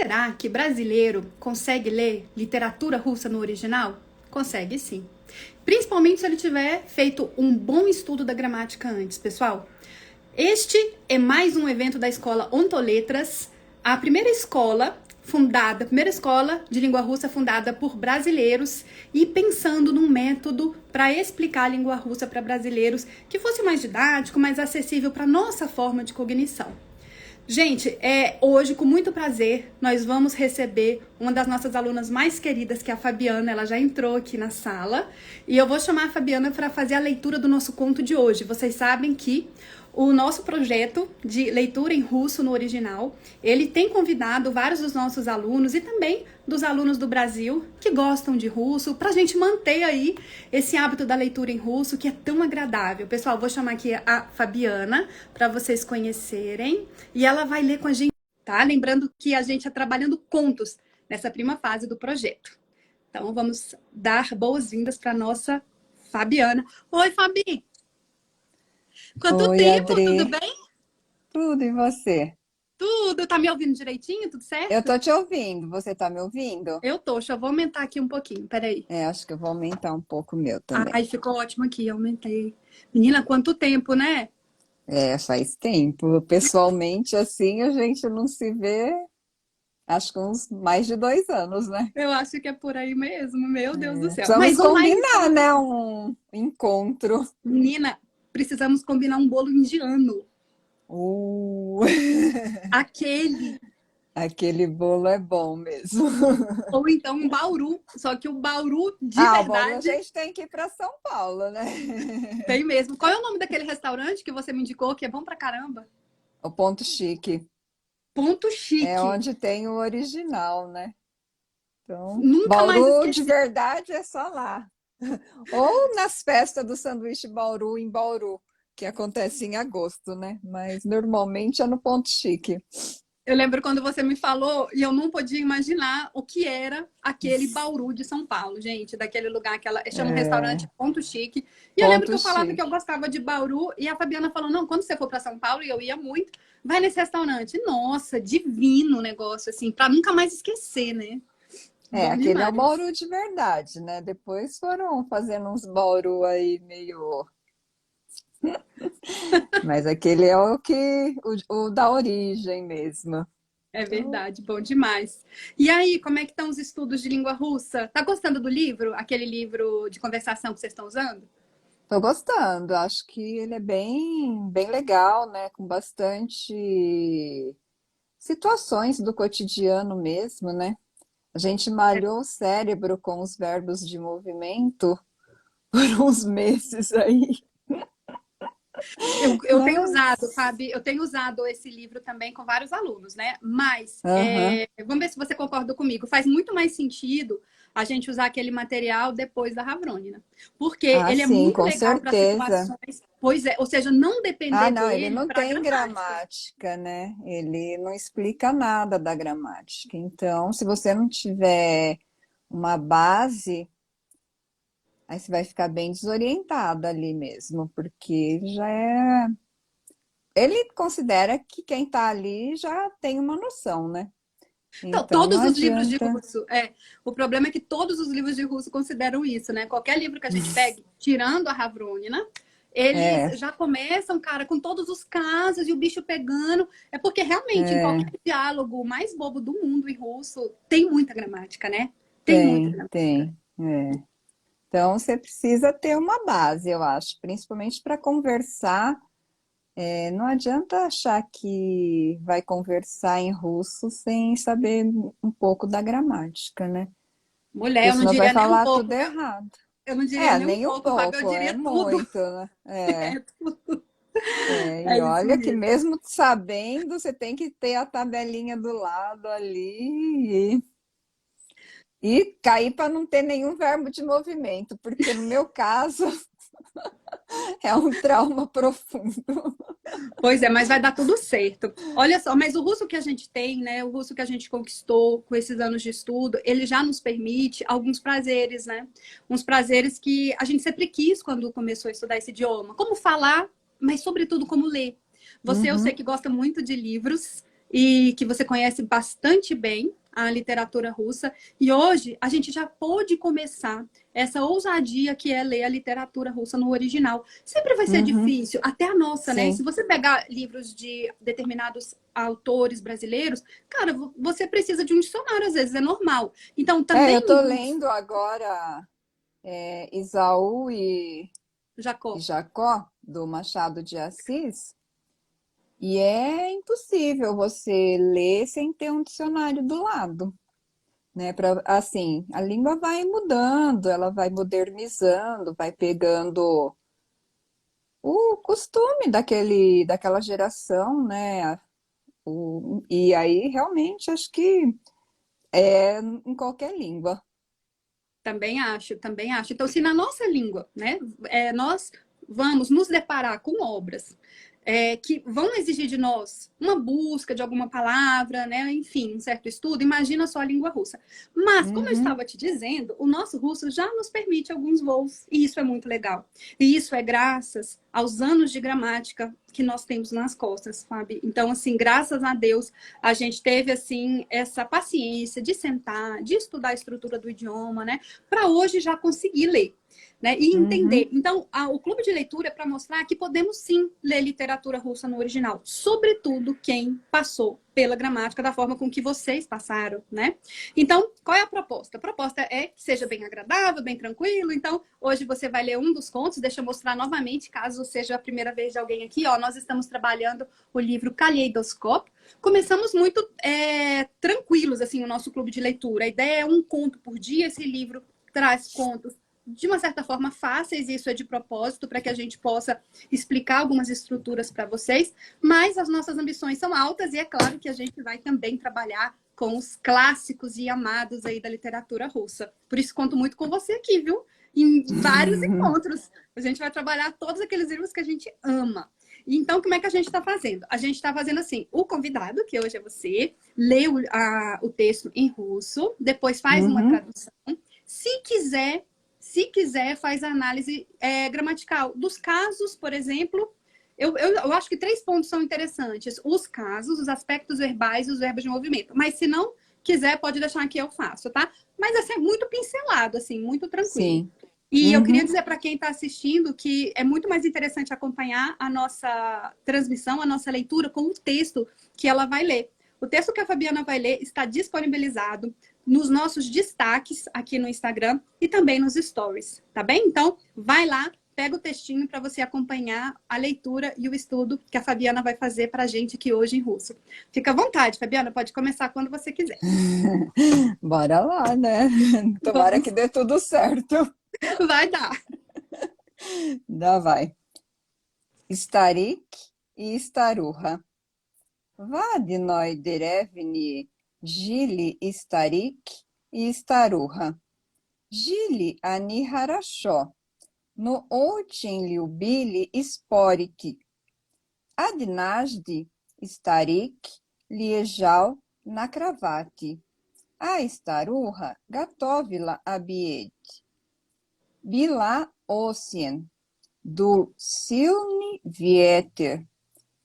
será que brasileiro consegue ler literatura russa no original? Consegue sim. Principalmente se ele tiver feito um bom estudo da gramática antes, pessoal. Este é mais um evento da escola Ontoletras, a primeira escola de língua russa fundada por brasileiros e pensando num método para explicar a língua russa para brasileiros que fosse mais didático, mais acessível para nossa forma de cognição. Gente, hoje, com muito prazer, nós vamos receber uma das nossas alunas mais queridas, que é a Fabiana. Ela já entrou aqui na sala. E eu vou chamar a Fabiana para fazer a leitura do nosso conto de hoje. Vocês sabem que o nosso projeto de leitura em russo no original, ele tem convidado vários dos nossos alunos e também dos alunos do Brasil que gostam de russo, para a gente manter aí esse hábito da leitura em russo, que é tão agradável. Pessoal, vou chamar aqui a Fabiana para vocês conhecerem e ela vai ler com a gente, tá? Lembrando que a gente está trabalhando contos nessa prima fase do projeto. Então, vamos dar boas-vindas para nossa Fabiana. Oi, Fabi! Quanto Oi, tempo, tudo Adri. bem? Tudo e você? Tudo, tá me ouvindo direitinho? Tudo Eu certo? tô te ouvindo. Você tá me ouvindo? Eu tô, deixa eu vou aumentar aqui um pouquinho, peraí. Acho que eu vou aumentar um pouco o meu também. Ai, ficou ótimo aqui, aumentei. Menina, quanto tempo, né? Faz tempo. Pessoalmente, assim, a gente não se vê, acho que uns mais de 2 anos, né? Eu acho que é por aí mesmo, meu Deus do céu. Precisamos Mas o mais, combinar, né? Um encontro. menina, precisamos combinar um bolo indiano. Uh, Aquele, aquele bolo é bom mesmo. ou então um bauru. Só que o bauru de Ah, o bolo a verdade gente tem que ir para São Paulo, né? tem mesmo. Qual é o nome daquele restaurante que você me indicou que é bom pra caramba? O Ponto Chique. Ponto É Chique. onde tem o original, né? Então, Nunca mais Bauru de esqueci. verdade é só lá. Ou nas festas do sanduíche Bauru em Bauru, que acontece em agosto, né? Mas normalmente é no Ponto Chique. Eu lembro quando você me falou e eu não podia imaginar o que era aquele Bauru de São Paulo, gente, daquele lugar que ela chama um restaurante É, Ponto Chique. E eu lembro que Ponto eu falava que eu Chique. gostava de Bauru e a Fabiana falou: "Não, quando você for para São Paulo", e eu ia muito, vai nesse restaurante. Nossa, divino o negócio assim, para nunca mais esquecer, né? Bom Aquele é o demais. Bauru de verdade, né? Depois foram fazendo uns Bauru aí meio. Mas aquele é o que. O da origem mesmo. É Então, verdade, bom demais. E aí, como é que estão os estudos de língua russa? Tá gostando do livro? Aquele livro de conversação que vocês estão usando? tô gostando. Acho que ele é bem legal, né? Com bastante situações do cotidiano mesmo, né? A gente malhou o cérebro com os verbos de movimento por uns meses aí. Eu tenho usado, Mas, Fabi, eu tenho usado esse livro também com vários alunos, né? Mas aham. vamos ver se você concorda comigo. Faz muito mais sentido a gente usar aquele material depois da Ravronina, porque Ah, ele é sim, muito com legal para certeza. situações, pois é, ou seja, não Ah, depender não, ele dele não para tem gramática. gramática, né? Ele não explica nada da gramática. Então, se você não tiver uma base, aí você vai ficar bem desorientado ali mesmo, porque já é. Ele considera que quem está ali já tem uma noção, né? Então, Então não todos os livros de adianta. russo, o problema é que todos os livros de russo consideram isso, né? Qualquer livro que a gente pegue, tirando a Ravronina, eles É, já começam, cara, com todos os casos e o bicho pegando. É porque realmente em qualquer é, diálogo mais bobo do mundo em russo tem muita gramática, né? Tem muita tem, gramática. tem. Então você precisa ter uma base, eu acho, principalmente para conversar. Não adianta achar que vai conversar em russo sem saber um pouco da gramática, né? Mulher, Porque eu não senão vai diria nem um falar pouco, tudo viu? errado. Eu não diria nem um Nem um pouco, Fábio, eu pouco, é diria tudo. muito, né? É tudo. E É isso olha que mesmo. mesmo sabendo, você tem que ter a tabelinha do lado ali e cair para não ter nenhum verbo de movimento, porque no meu caso é um trauma profundo. Pois é, mas vai dar tudo certo. Olha só, mas o russo que a gente tem, né? O russo que a gente conquistou com esses anos de estudo, ele já nos permite alguns prazeres, né? Uns prazeres que a gente sempre quis quando começou a estudar esse idioma. Como falar, mas sobretudo como ler. Você, eu sei Uhum. que gosta muito de livros e que você conhece bastante bem a literatura russa. E hoje a gente já pôde começar essa ousadia que é ler a literatura russa no original. Sempre vai ser Uhum, difícil, até a nossa, né? Se sim. você pegar livros de determinados autores brasileiros, cara, você precisa de um dicionário, às vezes é normal. Então, É, também eu tô lendo agora Isaú e Jacó. Jacó, do Machado de Assis, e é impossível você ler sem ter um dicionário do lado, né? Assim, a língua vai mudando, ela vai modernizando, vai pegando o costume daquela geração, né? E aí, realmente, acho que é em qualquer língua. Também acho, também acho. Então, se na nossa língua, né, nós vamos nos deparar com obras que vão exigir de nós uma busca de alguma palavra, né, enfim, um certo estudo, imagina só a língua russa. Mas, como eu Uhum, estava te dizendo, o nosso russo já nos permite alguns voos, e isso é muito legal. E isso é graças aos anos de gramática que nós temos nas costas, Fábio. Então, assim, graças a Deus, a gente teve, assim, essa paciência de sentar, de estudar a estrutura do idioma, né? Para hoje já conseguir ler. Né, e entender. uhum, Então, o clube de leitura é para mostrar que podemos sim ler literatura russa no original, sobretudo quem passou pela gramática da forma com que vocês passaram, né? Então, qual é a proposta? A proposta é que seja bem agradável, bem tranquilo. Então, hoje você vai ler um dos contos. Deixa eu mostrar novamente, caso seja a primeira vez de alguém aqui. Ó, nós estamos trabalhando o livro Caleidoscópio. Começamos muito tranquilos assim o nosso clube de leitura. A ideia é um conto por dia. Esse livro traz contos de uma certa forma fáceis, isso é de propósito para que a gente possa explicar algumas estruturas para vocês, mas as nossas ambições são altas e é claro que a gente vai também trabalhar com os clássicos e amados aí da literatura russa. Por isso conto muito com você aqui, viu? Em vários encontros. A gente vai trabalhar todos aqueles livros que a gente ama. Então, como é que a gente está fazendo? A gente está fazendo assim: o convidado, que hoje é você, lê o texto em russo, depois faz uma uhum. tradução. Se quiser, faz a análise gramatical. Dos casos, por exemplo, eu acho que 3 pontos são interessantes: os casos, os aspectos verbais e os verbos de movimento. Mas se não quiser, pode deixar que eu faço, tá? Mas assim, é muito pincelado, assim, muito tranquilo. Sim. E eu queria Uhum, dizer para quem está assistindo que é muito mais interessante acompanhar a nossa transmissão, a nossa leitura com o texto que ela vai ler. O texto que a Fabiana vai ler está disponibilizado nos nossos destaques aqui no Instagram e também nos stories, tá bem? Então, vai lá, pega o textinho para você acompanhar a leitura e o estudo que a Fabiana vai fazer para a gente aqui hoje em russo. Fica à vontade, Fabiana, pode começar quando você quiser. bora lá, né? Tomara que Vamos, dê tudo certo. vai dar. Dá, vai. Starik e Staruha. Vadinoi derevni Gili Starik e Staruha. Gili ani harasho. No очень любили спорить. Однажды старик лежал на кровати, а старуха готовила обед. Была осень, дул сильный ветер.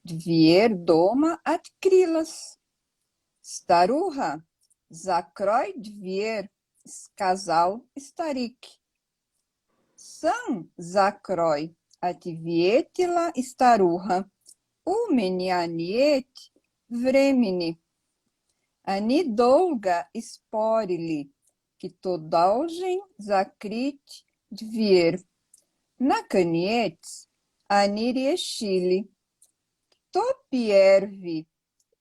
Дверь дома открылась. Старуха, закрой дверь, сказал старик. Сам закрой, ответила старуха. У меня нет времени. Они долго спорили, кто должен закрыть дверь. Наконец, они решили, кто первый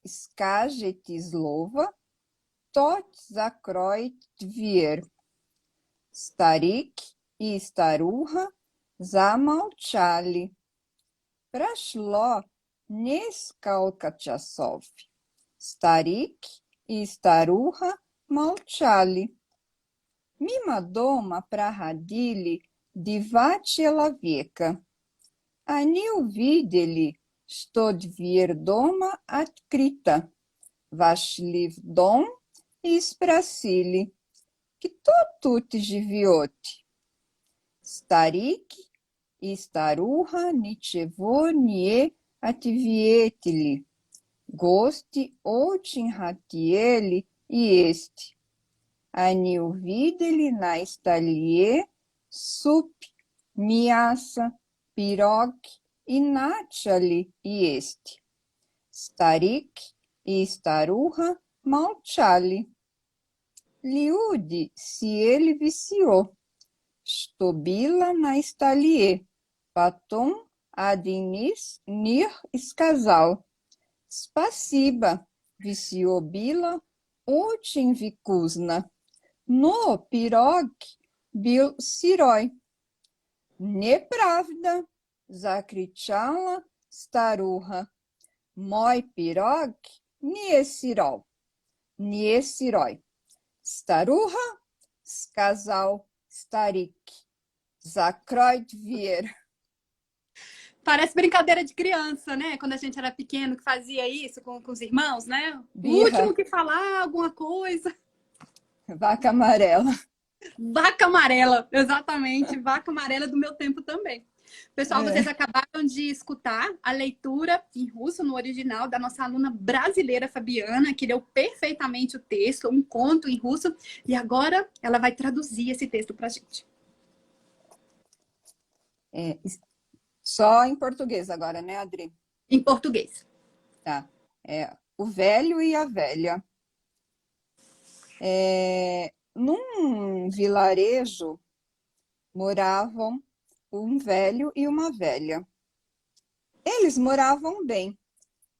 скажет слово, тот закроет дверь. Старик и старуха замолчали. Прошло несколько часов. Старик и старуха молчали. Мимо дома проходили два человека. Они увидели, что дверь дома открыта. Вошли в дом и спросили, кто тут живет? Старик и старуха ничего не ответили. Гости очень хотели есть. Они увидели на столе суп, мясо, пирог и начали есть. Старик и старуха молчали. Люди съели все, что было на столе. Потом один из них сказал: «Спасибо, все было очень вкусно, но пирог был сырой». «Неправда!» – закричала старуха. «Мой пирог не сырой, не сырой». «Старуха!» – сказал старик. «Закрой дверь». Parece brincadeira de criança, né? Quando a gente era pequeno, que fazia isso com os irmãos, né? O Birra, último que falar alguma coisa. vaca amarela. Vaca amarela, exatamente. Vaca amarela do meu tempo também. Pessoal, vocês É. acabaram de escutar a leitura em russo no original da nossa aluna brasileira Fabiana, que leu perfeitamente o texto, um conto em russo, e agora ela vai traduzir esse texto pra gente. É, só em português agora, né, Adri? Em português. Tá. O velho e a velha. Num vilarejo moravam um velho e uma velha. Eles moravam bem,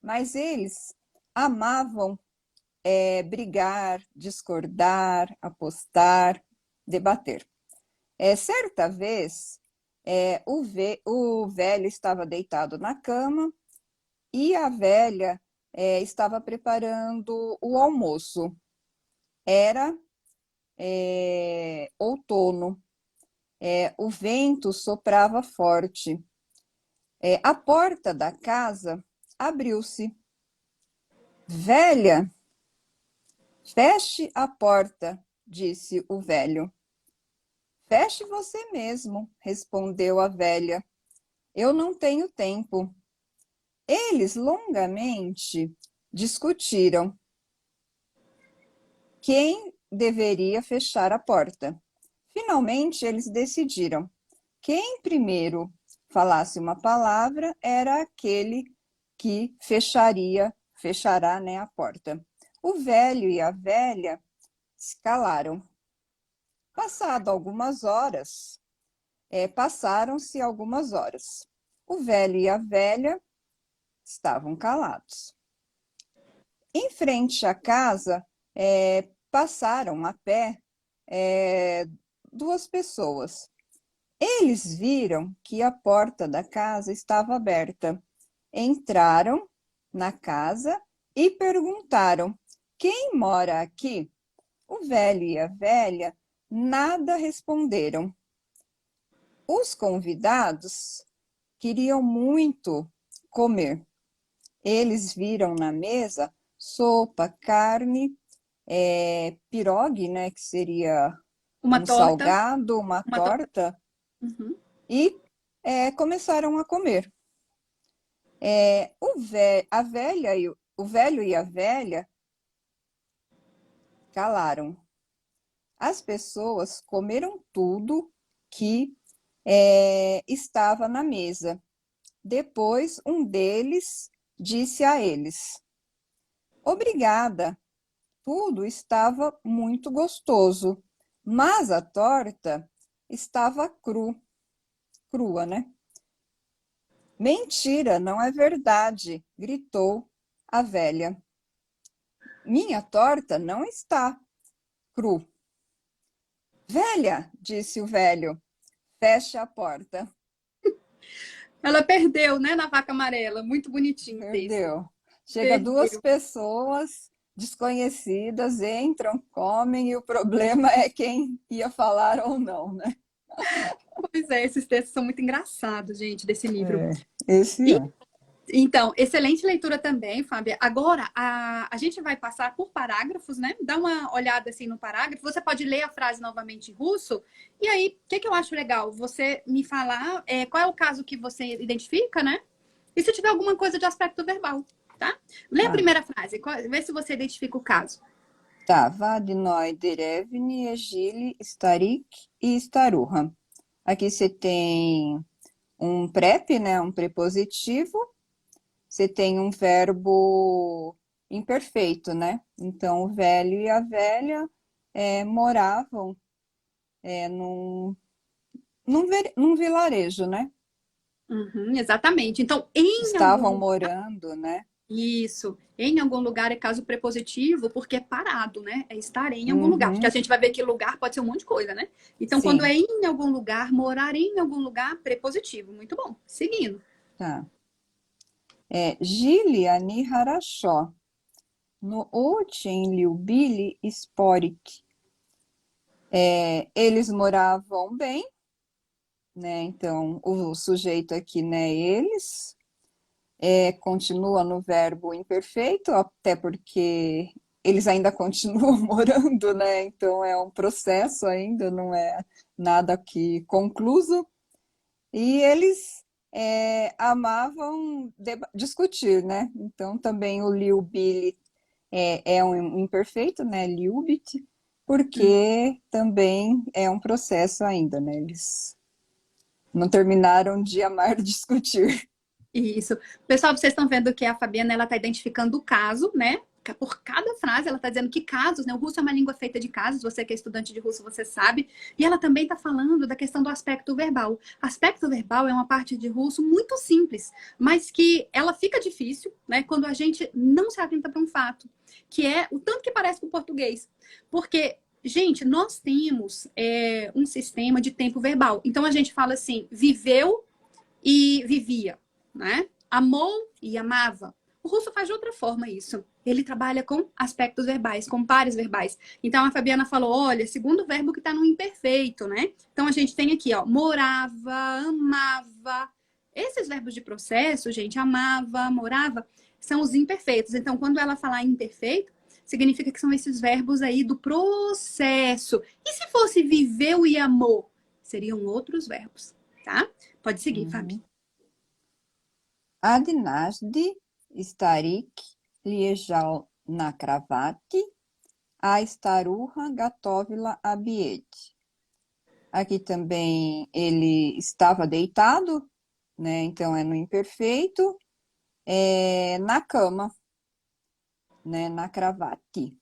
mas eles amavam brigar, discordar, apostar, debater. Certa vez, o velho estava deitado na cama e a velha estava preparando o almoço. Era outono. O vento soprava forte. A porta da casa abriu-se. «Velha, feche a porta», disse o velho. «Feche você mesmo», respondeu a velha. «Eu não tenho tempo». Eles longamente discutiram quem deveria fechar a porta. Finalmente, eles decidiram. Quem primeiro falasse uma palavra era aquele que fechará, né, a porta. O velho e a velha se calaram. Passaram-se algumas horas. O velho e a velha estavam calados. Em frente à casa, passaram a pé duas pessoas. Eles viram que a porta da casa estava aberta. Entraram na casa e perguntaram: «Quem mora aqui?» O velho e a velha nada responderam. Os convidados queriam muito comer. Eles viram na mesa sopa, carne, pirogue, né, que seria Uma um torta. salgado, uma torta, Uhum. e começaram a comer. O velho e a velha calaram. As pessoas comeram tudo que estava na mesa. Depois, um deles disse a eles: «Obrigada, tudo estava muito gostoso, mas a torta estava crua, né?» «Mentira, não é verdade», gritou a velha. «Minha torta não está cru». «Velha», disse o velho, «feche a porta». Ela perdeu, né, na vaca amarela. Muito bonitinho o texto. Perdeu. Chega Perdeu. duas pessoas desconhecidas, entram, comem, e o problema é quem ia falar ou não, né? Pois é, esses textos são muito engraçados, gente, desse livro. Esse é. Então, excelente leitura também, Fábia. Agora, a gente vai passar por parágrafos, né? Dá uma olhada assim no parágrafo. Você pode ler a frase novamente em russo. E aí, o que eu acho legal? Você me falar qual é o caso que você identifica, né? E se tiver alguma coisa de aspecto verbal. tá? Lê a Tá. primeira frase, vê se você identifica o caso. Tá. Vadnoi derevni, Egili, Starik e Staruha. Aqui você tem um prep, né? Um prepositivo. Você tem um verbo imperfeito, né? Então, o velho e a velha moravam num, num vilarejo, né? Uhum, exatamente. Então, em algum Estavam lugar, morando, né? isso, em algum lugar é caso prepositivo, porque é parado, né? É estar em algum lugar. Porque a Uhum, gente vai ver que lugar pode ser um monte de coisa, né? Então, quando sim, é em algum lugar, morar em algum lugar, prepositivo. Muito bom. Seguindo. tá. Gili ani harashó. No очень любили спорить. Eles moravam bem, né? Então, o sujeito aqui, né? Eles. Continua no verbo imperfeito, até porque eles ainda continuam morando, né? Então é um processo ainda, não é nada que concluso. E eles amavam discutir, né? Então também o liubili é um imperfeito, né? Liubit, Hum. porque também é um processo ainda, né? Eles não terminaram de amar discutir. Isso. Pessoal, vocês estão vendo que a Fabiana ela está identificando o caso, né? Por cada frase, ela está dizendo que casos, né? O russo é uma língua feita de casos, você que é estudante de russo, você sabe. E ela também está falando da questão do aspecto verbal. Aspecto verbal é uma parte de russo muito simples, mas que ela fica difícil, né? Quando a gente não se atenta para um fato, que é o tanto que parece com o português. Porque, gente, nós temos um sistema de tempo verbal. Então a gente fala assim, viveu e vivia, né? Amou e amava. O russo faz de outra forma isso. Ele trabalha com aspectos verbais, com pares verbais. Então a Fabiana falou: olha, segundo verbo que está no imperfeito, né? Então a gente tem aqui, ó, morava, amava. Esses verbos de processo, gente, amava, morava, são os imperfeitos. Então, quando ela falar imperfeito, significa que são esses verbos aí do processo. E se fosse viveu e amou? Seriam outros verbos, tá? Pode seguir, Fabi. Uhum. Adnasdi, Starik, Liejal na cravate, a Staruha Gatovila Abiete. Aqui também ele estava deitado, né? Então é no imperfeito, na cama, né? Na cravate.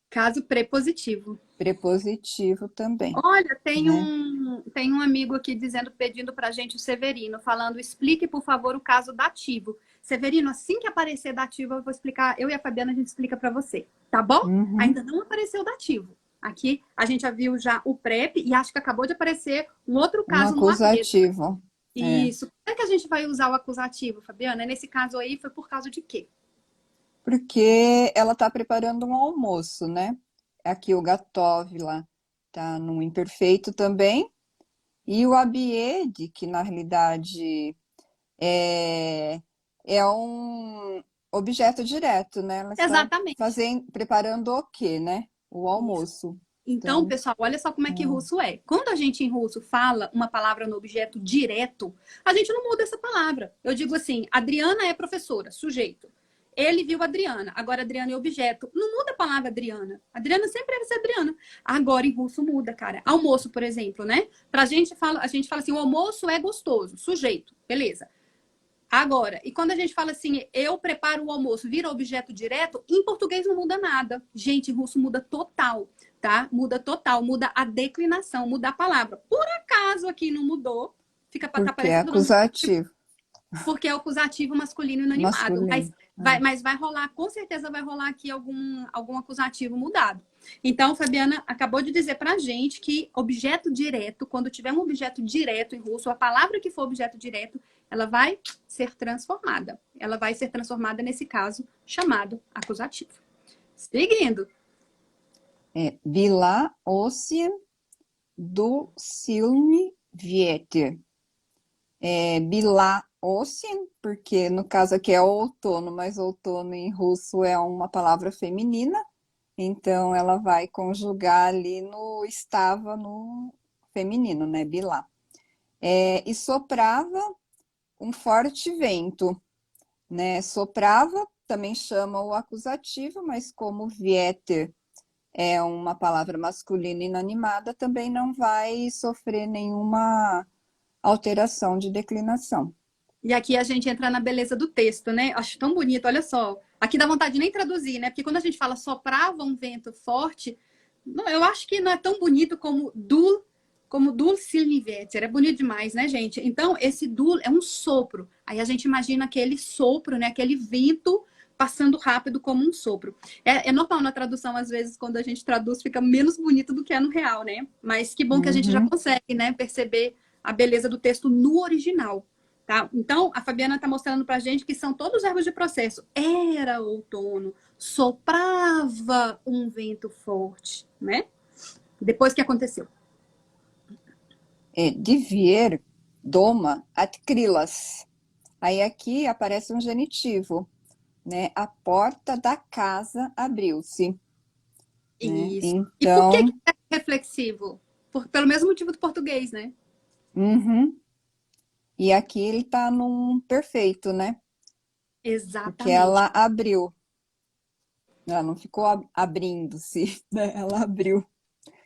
Caso prepositivo. Prepositivo também, Olha, tem né? um amigo aqui dizendo, pedindo pra gente o Severino, falando, explique, por favor, o caso dativo. Severino, assim que aparecer dativo, eu vou explicar, eu e a Fabiana, a gente explica pra você, tá bom? Uhum. Ainda não apareceu dativo. Aqui a gente já viu já o PrEP e acho que acabou de aparecer um outro Um caso no avesso. acusativo. É. Isso. Como é que a gente vai usar o acusativo, Fabiana? Nesse caso aí, foi por causa de quê? Porque ela está preparando um almoço, né? Aqui o Gatovila está no imperfeito também. E o Abiede, que na realidade é, é um objeto direto, né? Ela está Exatamente. preparando o quê, né? O Isso. almoço. Então, Então, pessoal, olha só como é que hum, russo é. Quando a gente em russo fala uma palavra no objeto direto, a gente não muda essa palavra. Eu digo assim: Adriana é professora, sujeito. Ele viu Adriana. Agora Adriana é objeto. Não muda a palavra Adriana. Adriana sempre deve ser Adriana. Agora em russo muda, cara. Almoço, por exemplo, né? A gente fala assim: o almoço é gostoso, sujeito. Beleza. Agora, e quando a gente fala assim, eu preparo o almoço, vira objeto direto, em português não muda nada. Gente, em russo muda total, tá? Muda total, muda a declinação, muda a palavra. Por acaso aqui não mudou, fica tá porque é parecendo acusativo, porque é o acusativo masculino inanimado, masculino. mas vai rolar, com certeza vai rolar aqui algum acusativo mudado. Então, Fabiana acabou de dizer pra gente que objeto direto, quando tiver um objeto direto em russo, a palavra que for objeto direto, ela vai ser transformada. Ela vai ser transformada nesse caso chamado acusativo. Seguindo. Vila Ossien do Silme Vieter. Bilá Ossien, porque no caso aqui é outono, mas outono em russo é uma palavra feminina, então ela vai conjugar ali no estava no feminino, né? Bilá. E soprava um forte vento, né? Soprava também chama o acusativo, mas como Vieter é uma palavra masculina inanimada, também não vai sofrer nenhuma alteração de declinação. E aqui a gente entra na beleza do texto, né? Acho tão bonito, olha só. Aqui dá vontade de nem traduzir, né? Porque quando a gente fala soprava um vento forte, não, eu acho que não é tão bonito como dul silniveter. É bonito demais, né, gente? Então, esse dul é um sopro. Aí a gente imagina aquele sopro, né? Aquele vento passando rápido como um sopro. É normal na tradução, às vezes, quando a gente traduz, fica menos bonito do que é no real, né? Mas que bom que a gente já Uhum. consegue, né, perceber a beleza do texto no original. Tá? Então, a Fabiana está mostrando para a gente que são todos verbos de processo. Era outono, soprava um vento forte, né? Depois que aconteceu. Divier, doma, acrilas. Aí aqui aparece um genitivo, né? A porta da casa abriu-se, né? Isso. E por que Então, é reflexivo? Pelo mesmo motivo do português, né? uhum. E aqui ele está num perfeito, né? Porque Exatamente. ela abriu. Ela não ficou abrindo-se, né? Ela abriu.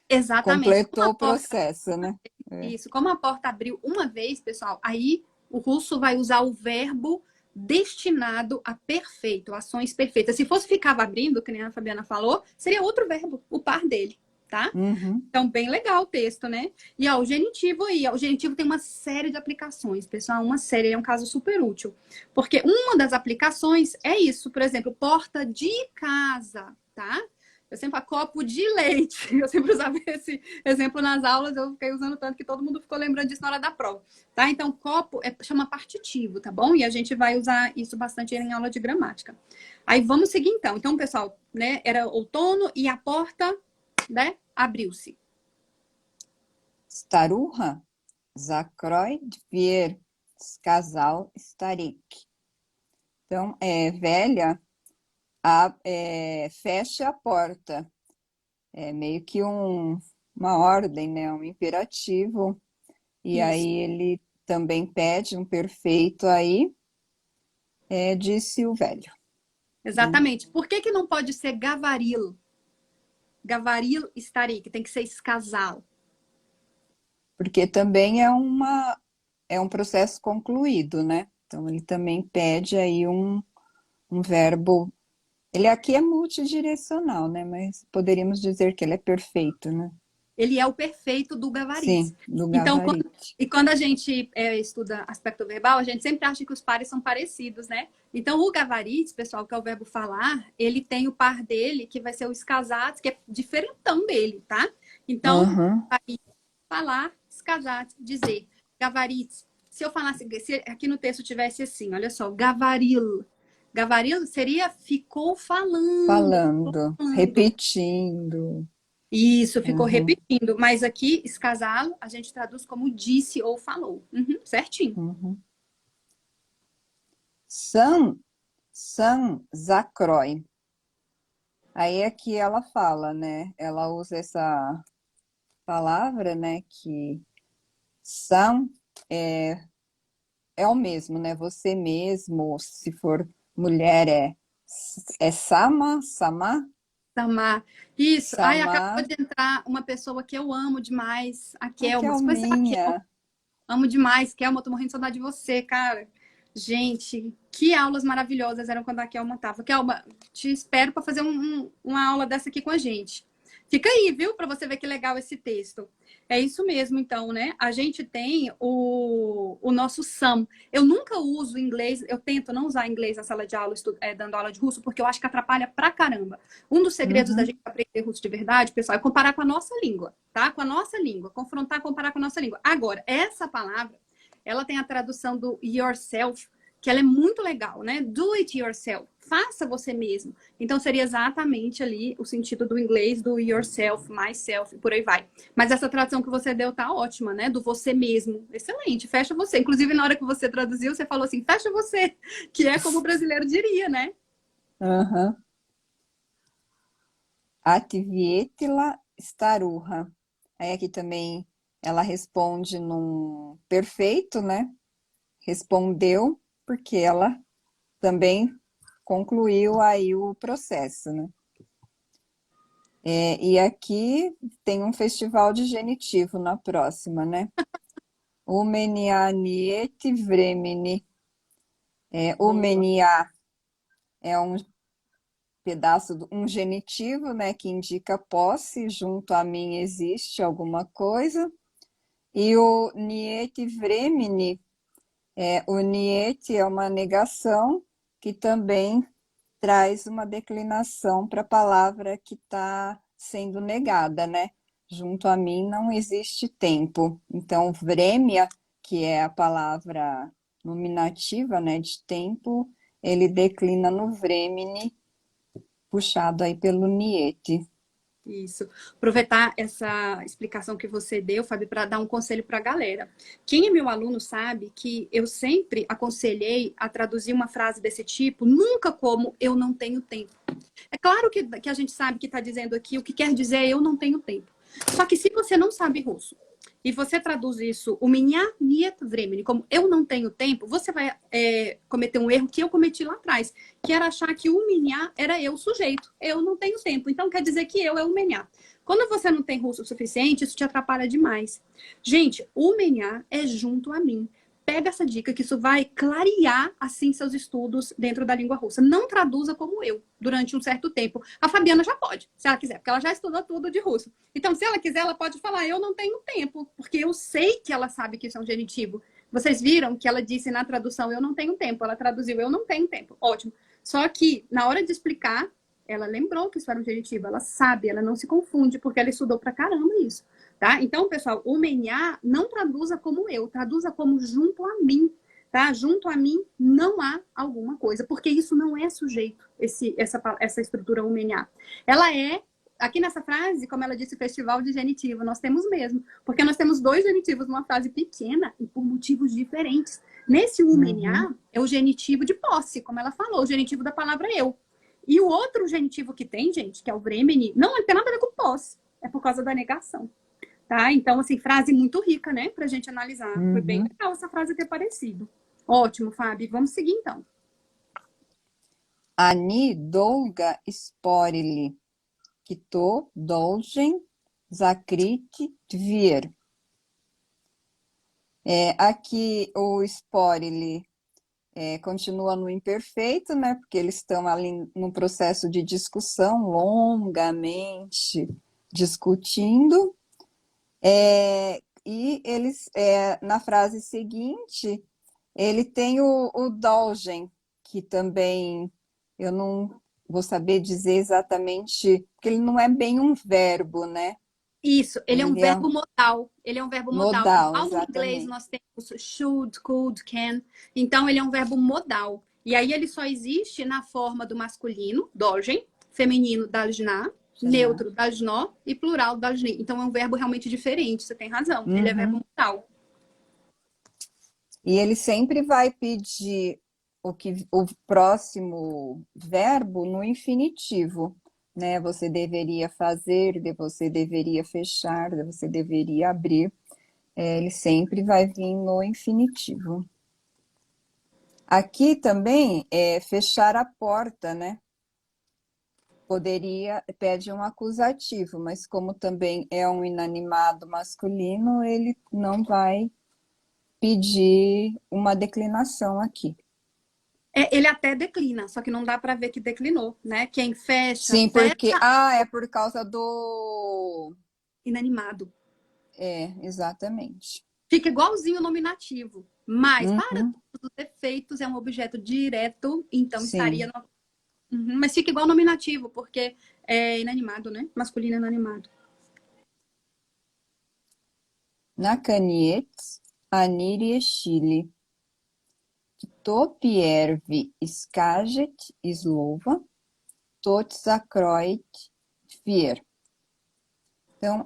Exatamente. Como Completou a o porta, processo, né? É. isso, como a porta abriu uma vez, pessoal, aí o russo vai usar o verbo destinado a perfeito, ações perfeitas. Se fosse ficava abrindo, que nem a Fabiana falou, seria outro verbo, o par dele, tá? Uhum. Então, bem legal o texto, né? E ó, o genitivo aí, ó, o genitivo tem uma série de aplicações, pessoal, uma série, é um caso super útil. Porque uma das aplicações é isso, por exemplo, porta de casa, tá? Eu sempre falo copo de leite. Eu sempre usava esse exemplo nas aulas, eu fiquei usando tanto que todo mundo ficou lembrando disso na hora da prova, tá? Então, copo chama partitivo, tá bom? E a gente vai usar isso bastante em aula de gramática. Aí vamos seguir então. Então, pessoal, né, era outono e a porta, né, abriu-se. Staruha, zakroy dvier, casal starik. Então, velha, fecha a porta. É meio que uma ordem, né? Um imperativo. E aí Isso, ele também pede um perfeito aí, disse o velho, né? exatamente. Por que que não pode ser gavaril? Gavaril estaria, que tem que ser escasal. Porque também é um processo concluído, né? Então ele também pede aí um verbo. Ele aqui é multidirecional, né? Mas poderíamos dizer que ele é perfeito, né? Ele é o perfeito do gavarits. Sim, do Então, gabarito. quando a gente estuda aspecto verbal, a gente sempre acha que os pares são parecidos, né? Então, o gavarits, pessoal, que é o verbo falar, ele tem o par dele, que vai ser o escasats, que é diferentão dele, tá? Então, Aham. falar, escasats, dizer. Gavarits. Se eu falasse, se aqui no texto tivesse assim, olha só, gavaril. Gavaril seria ficou falando, ficou Falando, falando. repetindo. Isso, ficou Uhum, repetindo. Mas aqui, escasalo, a gente traduz como disse ou falou. Uhum, certinho. uhum. San Zacrói. Aí aqui ela fala, né? Ela usa essa palavra, né? Que San é o mesmo, né? Você mesmo, se for mulher, é Sama, Sama, Samar. Isso. Ai, acabou Sama, de entrar uma pessoa que eu amo demais, a a Kelma. Você conhece a Kelma? Kelminha. Amo demais, Kelma. Tô morrendo de saudade de você, cara. Gente, que aulas maravilhosas eram quando a Kelma tava. Kelma, te espero para fazer uma aula dessa aqui com a gente. Fica aí, viu? Para você ver que legal esse texto. É isso mesmo, então, né? A gente tem o nosso SAM. Eu nunca uso inglês, eu tento não usar inglês na sala de aula, dando aula de russo, porque eu acho que atrapalha pra caramba. Um dos segredos da Uhum, gente aprender russo de verdade, pessoal, é comparar com a nossa língua, tá? Com a nossa língua. Confrontar, comparar com a nossa língua. Agora, essa palavra, ela tem a tradução do yourself, que ela é muito legal, né? Do it yourself. Faça você mesmo. Então seria exatamente ali o sentido do inglês do yourself, myself, por aí vai. Mas essa tradução que você deu tá ótima, né? Do você mesmo. Excelente. Fecha você. Inclusive, na hora que você traduziu, você falou assim, fecha você, que é como o brasileiro diria, né? aham. Atvietila staruha. Aí aqui também ela responde num perfeito, né? Respondeu, porque ela também concluiu aí o processo, né? E aqui tem um festival de genitivo na próxima, né? Umenianieti vremini. Boa. Umenia é um pedaço, um genitivo, né, que indica posse, junto a mim existe alguma coisa. E o nieti vremini, o nieti é uma negação que também traz uma declinação para a palavra que está sendo negada, né? Junto a mim não existe tempo. Então, vremia, que é a palavra nominativa, né, de tempo, ele declina no vremini, puxado aí pelo niete. Isso. Aproveitar essa explicação que você deu, Fábio, para dar um conselho para a galera. Quem é meu aluno sabe que eu sempre aconselhei a traduzir uma frase desse tipo, nunca como eu não tenho tempo. É claro que a gente sabe que está dizendo aqui o que quer dizer eu não tenho tempo. Só que se você não sabe russo e você traduz isso, o меня нет времени, como eu não tenho tempo, você vai cometer um erro que eu cometi lá atrás, que era achar que o меня era eu, o sujeito. Eu não tenho tempo, então quer dizer que eu é o меня. Quando você não tem russo o suficiente, isso te atrapalha demais. Gente, o меня é junto a mim. Pega essa dica que isso vai clarear assim seus estudos dentro da língua russa. Não traduza como eu durante um certo tempo. A Fabiana já pode, se ela quiser, porque ela já estudou tudo de russo. Então, se ela quiser, ela pode falar: eu não tenho tempo, porque eu sei que ela sabe que isso é um genitivo. Vocês viram que ela disse na tradução: eu não tenho tempo. Ela traduziu: eu não tenho tempo. Ótimo. Só que na hora de explicar, ela lembrou que isso era um genitivo. Ela sabe, ela não se confunde, porque ela estudou pra caramba isso. Tá? Então, pessoal, o menhar não traduza como eu, traduza como junto a mim. Tá? Junto a mim não há alguma coisa, porque isso não é sujeito, essa estrutura umenhar. Ela é, aqui nessa frase, como ela disse, festival de genitivo, nós temos mesmo, porque nós temos dois genitivos numa frase pequena e por motivos diferentes. Nesse Uhum. umenhar é o genitivo de posse, como ela falou, o genitivo da palavra eu. E o outro genitivo que tem, gente, que é o vremeni, não tem nada a ver com posse, é por causa da negação. Tá? Então, assim, frase muito rica, né, pra gente analisar. Foi bem Uhum. legal essa frase ter aparecido. Ótimo, Fábio. Vamos seguir então. Ani dolga sporili, kto dolgen zakrit dvir. Aqui o sporili continua no imperfeito, né? Porque eles estão ali no processo de discussão, longamente discutindo. E eles, na frase seguinte, ele tem o dolgen, que também eu não vou saber dizer exatamente, porque ele não é bem um verbo, né? Isso, ele é um Ele é verbo modal. Ele é um verbo modal. modal, Igual no inglês exatamente. nós temos should, could, can. Então, ele é um verbo modal. E aí ele só existe na forma do masculino, dolgen, feminino, daljna, Já. neutro, daljnó e plural, daljni. Então, é um verbo realmente diferente. Você tem razão. Ele é verbo Uhum. modal. E ele sempre vai pedir o próximo verbo no infinitivo, né? Você deveria fazer, você deveria fechar, você deveria abrir. Ele sempre vai vir no infinitivo. Aqui também é fechar a porta, né? Poderia, pede um acusativo, mas como também é um inanimado masculino, ele não vai pedir uma declinação aqui. Ele até declina, só que não dá para ver que declinou, né? Quem fecha, Sim, porque. fecha É por causa do. inanimado. Exatamente. Fica igualzinho o nominativo. Mas, para Uhum, todos os efeitos, é um objeto direto, então estaria sim. no. Uhum, mas fica igual o nominativo, porque é inanimado, né? Masculino é inanimado. Nakaniet, Aniri e Chile. Topiervi Skaget Slova, Totsakroit Fier. Então,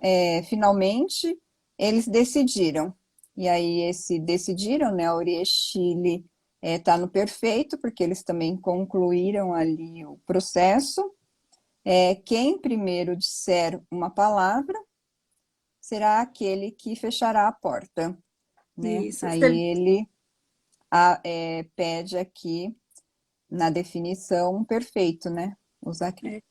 finalmente, eles decidiram. E aí, esse decidiram, né? A Chile está no perfeito, porque eles também concluíram ali o processo. Quem primeiro disser uma palavra será aquele que fechará a porta, né? Isso. Aí ele pede aqui na definição perfeito, né? Usar aqui.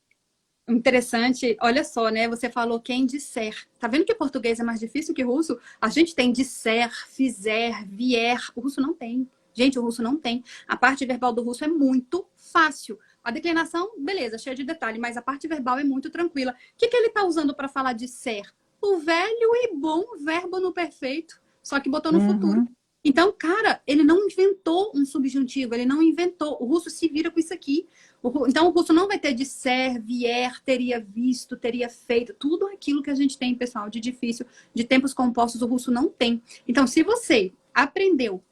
Interessante, olha só, né? Você falou quem disser. Tá vendo que português é mais difícil que russo? A gente tem disser, fizer, vier. O russo não tem. Gente, o russo não tem. A parte verbal do russo é muito fácil. A declinação, beleza, cheia de detalhe, mas a parte verbal é muito tranquila. O que ele tá usando para falar de ser? O velho e bom verbo no perfeito, só que botou no futuro. Uhum, Então, cara, ele não inventou um subjuntivo, ele não inventou. O russo se vira com isso aqui. Então, o russo não vai ter de ser, vier, teria visto, teria feito. Tudo aquilo que a gente tem, pessoal, de difícil, de tempos compostos, o russo não tem. Então, se você aprendeu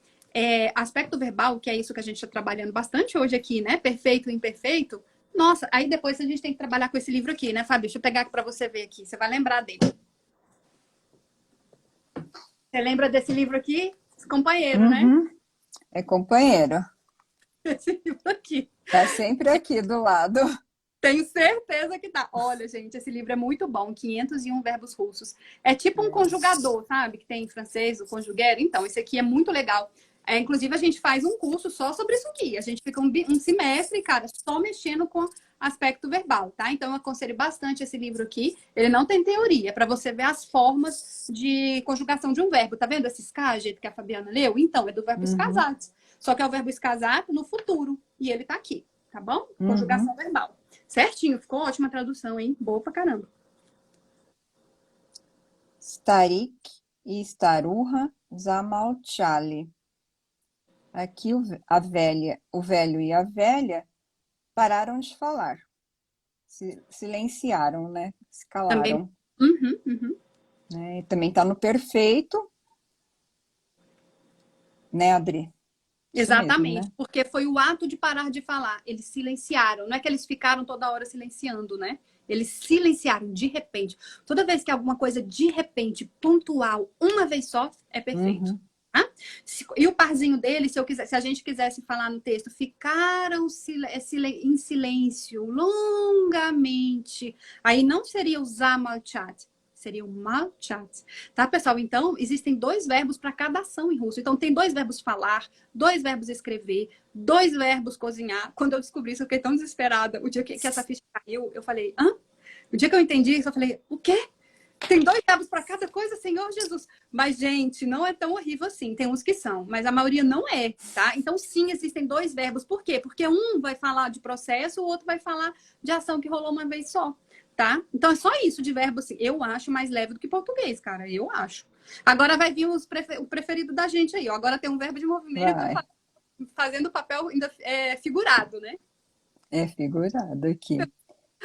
aspecto verbal, que é isso que a gente está trabalhando bastante hoje aqui, né? Perfeito e imperfeito. Nossa, aí depois a gente tem que trabalhar com esse livro aqui, né, Fábio? Deixa eu pegar aqui para você ver aqui. Você vai lembrar dele. Você lembra desse livro aqui? Companheiro, né? uhum. É companheiro. Esse livro aqui. Tá sempre aqui do lado. Tenho certeza que tá. Olha, gente, esse livro é muito bom. 501 verbos russos. É tipo um conjugador, sabe? Que tem em francês, o conjuguer. Então, esse aqui é muito legal. Inclusive, a gente faz um curso só sobre isso aqui. A gente fica um semestre, cara, só mexendo com aspecto verbal, tá? Então, eu aconselho bastante esse livro aqui. Ele não tem teoria, é para você ver as formas de conjugação de um verbo. Tá vendo esse escaget que a Fabiana leu? Então, é do verbo Uhum, escasat. Só que é o verbo escasat no futuro. E ele tá aqui, tá bom? uhum. Conjugação verbal. Certinho, ficou ótima a tradução, hein? Boa pra caramba. Starik e Staruha Zamalchali. Aqui o velho e a velha pararam de falar. Silenciaram, né? Se Também. calaram. Uhum, uhum. Né? E também está no perfeito, né, Adri? Isso mesmo, Exatamente, né? porque foi o ato de parar de falar. Eles silenciaram. Não é que eles ficaram toda hora silenciando, né? Eles silenciaram de repente. Toda vez que alguma coisa de repente, pontual, uma vez só, é perfeito. Uhum, Tá? E o parzinho dele, se a gente quisesse falar no texto, ficaram em silêncio longamente. Aí não seria usar malchat, seria o malchat. Tá, pessoal? Então, existem dois verbos para cada ação em russo. Então, tem dois verbos falar, dois verbos escrever, dois verbos cozinhar. Quando eu descobri isso, eu fiquei tão desesperada. O dia que essa ficha caiu, eu falei, hã? O dia que eu entendi isso, eu falei, o quê? Tem dois verbos para cada coisa, Senhor Jesus. Mas, gente, não é tão horrível assim. Tem uns que são, mas a maioria não é, tá? Então, sim, existem dois verbos. Por quê? Porque um vai falar de processo, o outro vai falar de ação que rolou uma vez só, tá? Então, é só isso de verbo, assim. Eu acho mais leve do que português, cara. Eu acho. Agora vai vir o preferido da gente aí, ó. Agora tem um verbo de movimento vai. fazendo papel ainda figurado, né? É figurado aqui.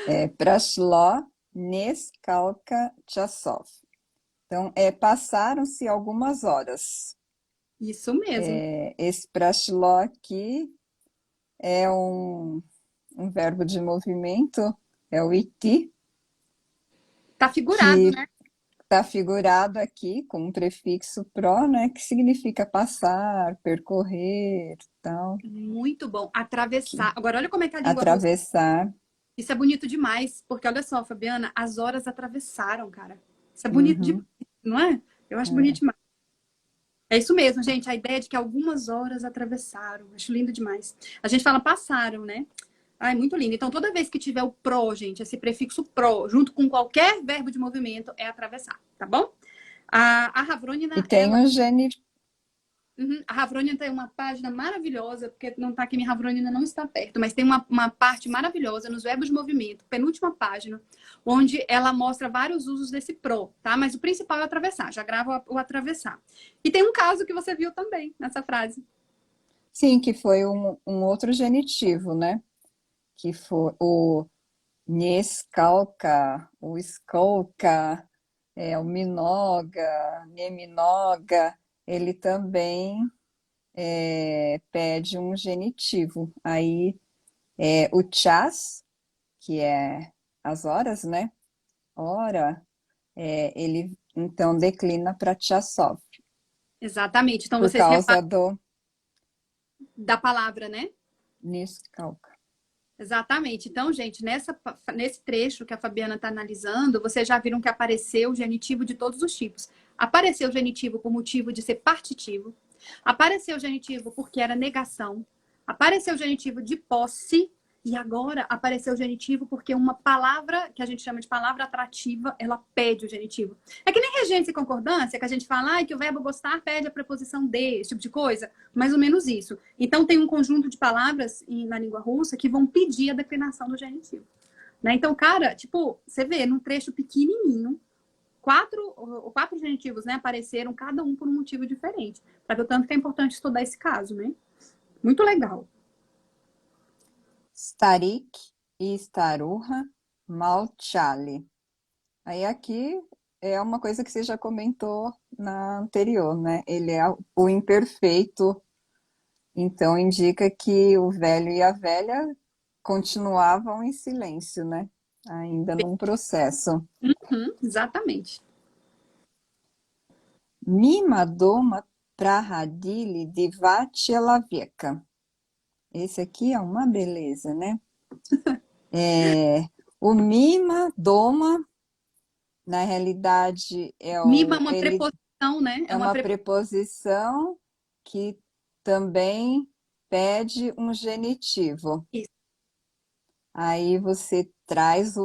É Prashló Neskalka Chasov. Então, passaram-se algumas horas. Isso mesmo. Esse Prashló aqui é um verbo de movimento, é o iti, Tá figurado, que né? está figurado aqui com um prefixo pro, né, que significa passar, percorrer, tal, Muito bom. Atravessar. aqui. Agora, olha como é que a língua russa. Atravessar. Isso é bonito demais, porque olha só, Fabiana, as horas atravessaram, cara. Isso é bonito demais, Uhum, não é? Eu acho bonito é. demais. É isso mesmo, gente, a ideia de que algumas horas atravessaram. Acho lindo demais. A gente fala passaram, né? Ai, muito lindo. Então, toda vez que tiver o pro, gente, esse prefixo pro, junto com qualquer verbo de movimento, é atravessar, tá bom? A E Ravronina, tem um uhum. A Ravronina tem uma página maravilhosa, porque não está aqui, minha Ravronina não está perto, mas tem uma parte maravilhosa nos verbos de movimento, penúltima página, onde ela mostra vários usos desse pro, tá? Mas o principal é atravessar, já grava o atravessar. E tem um caso que você viu também nessa frase. sim, que foi um outro genitivo, né? Que foi o Nescalca, o Skolka, o Minoga, Neminoga, ele também pede um genitivo. Aí o chas, que é as horas, né? Hora, ele então declina para chasov, Exatamente. Então, por vocês causa reparam do da palavra, né? Nescalca. Exatamente. Então, gente, nesse trecho que a Fabiana está analisando, vocês já viram que apareceu o genitivo de todos os tipos. Apareceu o genitivo por motivo de ser partitivo. Apareceu o genitivo porque era negação. Apareceu o genitivo de posse e agora apareceu o genitivo porque uma palavra, que a gente chama de palavra atrativa, ela pede o genitivo. É que nem regência e concordância, que a gente fala que o verbo gostar pede a preposição de, esse tipo de coisa. Mais ou menos isso. Então, tem um conjunto de palavras na língua russa que vão pedir a declinação do genitivo. Né? Então, cara, tipo, você vê num trecho pequenininho, quatro genitivos, né, apareceram, cada um por um motivo diferente. Para ver o tanto que é importante estudar esse caso, né? Muito legal. Starik e Staruha Malchali. Aí aqui é uma coisa que você já comentou na anterior, né? Ele é o imperfeito, então indica que o velho e a velha continuavam em silêncio, né? Ainda num processo. Uhum, exatamente. Mima doma prahdili diva человека. Esse aqui é uma beleza, né? O mima doma, na realidade, Mima é uma ele preposição, né? é uma preposição que também pede um genitivo. Isso. Aí você traz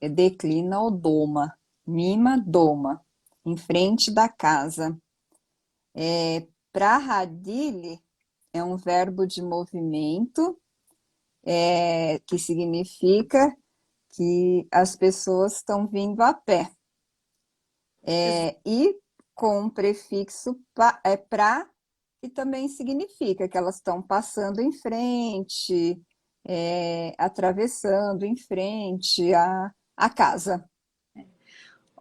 declina o doma, mima doma, em frente da casa. Prahdili é um verbo de movimento, que significa que as pessoas estão vindo a pé. E com o prefixo pra, que também significa que elas estão passando em frente, atravessando em frente à casa.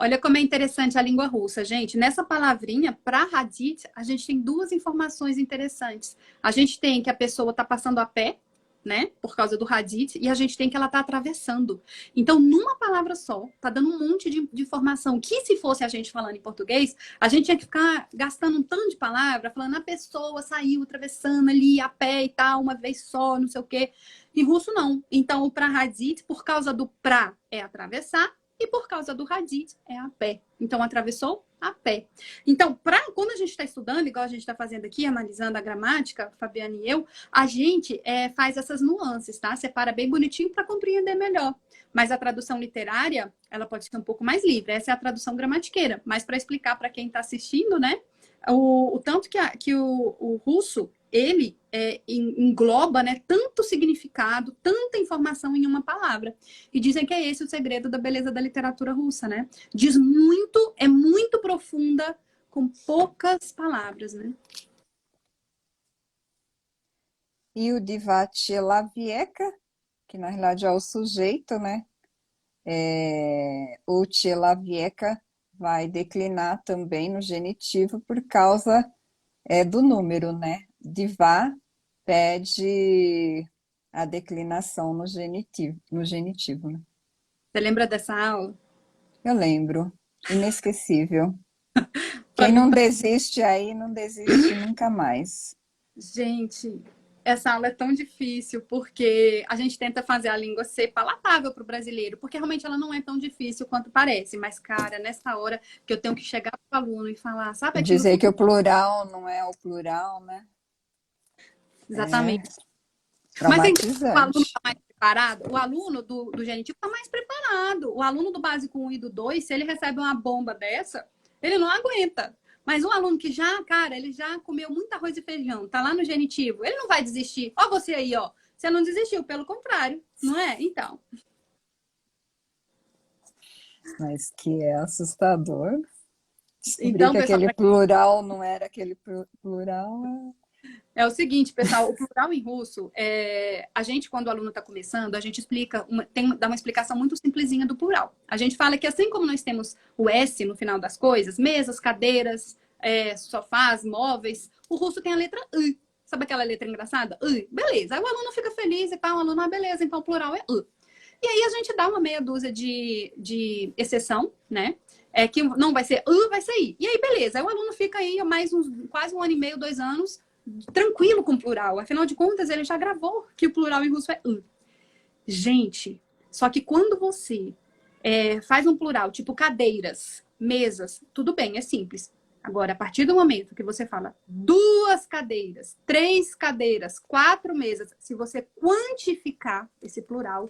Olha como é interessante a língua russa, gente. Nessa palavrinha, para radit, a gente tem duas informações interessantes. A gente tem que a pessoa está passando a pé, né? Por causa do radit, e a gente tem que ela está atravessando. Então, numa palavra só, tá dando um monte de informação que, se fosse a gente falando em português, a gente tinha que ficar gastando um tanto de palavra, falando a pessoa saiu atravessando ali a pé e tal, uma vez só, não sei o quê. Em russo, não. Então, o pra radit, por causa do pra é atravessar, e por causa do radit é a pé. Então, atravessou a pé. Então, quando a gente está estudando, igual a gente está fazendo aqui, analisando a gramática, Fabiana e eu, a gente faz essas nuances, tá? Separa bem bonitinho para compreender melhor. Mas a tradução literária, ela pode ser um pouco mais livre. Essa é a tradução gramatiqueira. Mas para explicar para quem está assistindo, né? O tanto que o russo, ele engloba, né, tanto significado, tanta informação em uma palavra. E dizem que é esse o segredo da beleza da literatura russa, né? Diz muito, é muito profunda, com poucas palavras, né? E o diva человека, que na realidade é o sujeito, né? O человека vai declinar também no genitivo por causa do número, né? Diva pede a declinação no genitivo, né? Você lembra dessa aula? Eu lembro, inesquecível. Pra Quem mim, não desiste aí, não desiste nunca mais. gente, essa aula é tão difícil porque a gente tenta fazer a língua ser palatável para o brasileiro, porque realmente ela não é tão difícil quanto parece. Mas, cara, nessa hora que eu tenho que chegar para o aluno e falar, sabe aquilo Dizer que... que o plural não é o plural, né? É Exatamente. Mas então, o aluno traumatizante. está mais preparado? O aluno do genitivo está mais preparado. O aluno do básico 1 e do 2, se ele recebe uma bomba dessa, ele não aguenta. Mas um aluno que já, cara, ele já comeu muito arroz e feijão, tá lá no genitivo, ele não vai desistir. Ó, você aí, ó. Você não desistiu, pelo contrário, não é? Então. Mas que é assustador. Descobrir Então, que pessoal, aquele plural não era aquele plural. é o seguinte, pessoal, o plural em russo, a gente, quando o aluno está começando, a gente explica, dá uma explicação muito simplesinha do plural. A gente fala que assim como nós temos o S no final das coisas, mesas, cadeiras, sofás, móveis, o russo tem a letra I. Sabe aquela letra engraçada? I. Beleza. Aí o aluno fica feliz e tal, o aluno, beleza, então o plural é I. E aí a gente dá uma meia dúzia de exceção, né? Que não vai ser I, vai ser I. E aí, beleza. Aí o aluno fica aí mais quase 1 ano e meio, 2 anos, tranquilo com o plural. Afinal de contas, ele já gravou que o plural em russo é I. Gente, só que quando você faz um plural, tipo cadeiras, mesas, tudo bem, é simples. Agora, a partir do momento que você fala 2 cadeiras, 3 cadeiras, 4 mesas, se você quantificar esse plural,